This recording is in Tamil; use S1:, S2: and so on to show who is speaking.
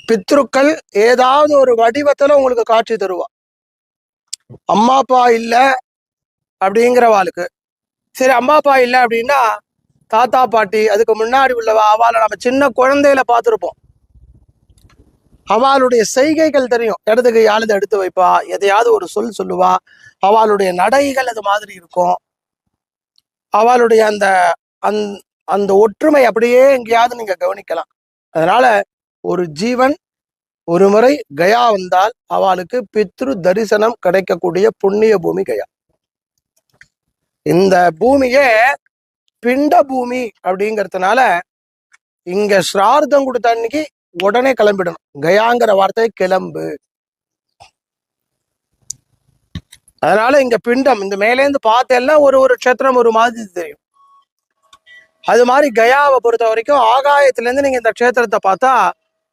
S1: பித்ருக்கள் ஏதாவது ஒரு வடிவத்துல உங்களுக்கு காட்சி தருவா. அம்மா அப்பா இல்ல அப்படிங்கிறவாளுக்கு, சரி அம்மா அப்பா இல்லை அப்படின்னா தாத்தா பாட்டி, அதுக்கு முன்னாடி உள்ளவா, அவளை நம்ம சின்ன குழந்தையில பார்த்துருப்போம். அவளுடைய செய்கைகள் தெரியும். இடதுக்கு யாழுது எடுத்து வைப்பா, எதையாவது ஒரு சொல் சொல்லுவா, அவளுடைய நடைகள் அது மாதிரி இருக்கும். அவளுடைய அந்த அந்த ஒற்றுமை அப்படியே எங்கேயாவது நீங்க கவனிக்கலாம். அதனால ஒரு ஜீவன் ஒரு முறை கயா வந்தால் அவளுக்கு பித்ரு தரிசனம் கிடைக்கக்கூடிய புண்ணிய பூமி கயா. இந்த பூமியே பிண்ட பூமி அப்படிங்கிறதுனால இங்க ஸ்ரார்த்தம் கொடுத்த அன்னைக்கு உடனே கிளம்பிடணும். கயாங்கிற வார்த்தை கிளம்பு. அதனால இங்க பிண்டம், இந்த மேலேந்து பார்த்தெல்லாம் ஒரு ஒரு க்ஷேத்திரம் ஒரு மாதிரி தெரியும். அது மாதிரி கயாவை பொறுத்த வரைக்கும் ஆகாயத்துல இருந்து நீங்க இந்த க்ஷேத்திரத்தை பார்த்தா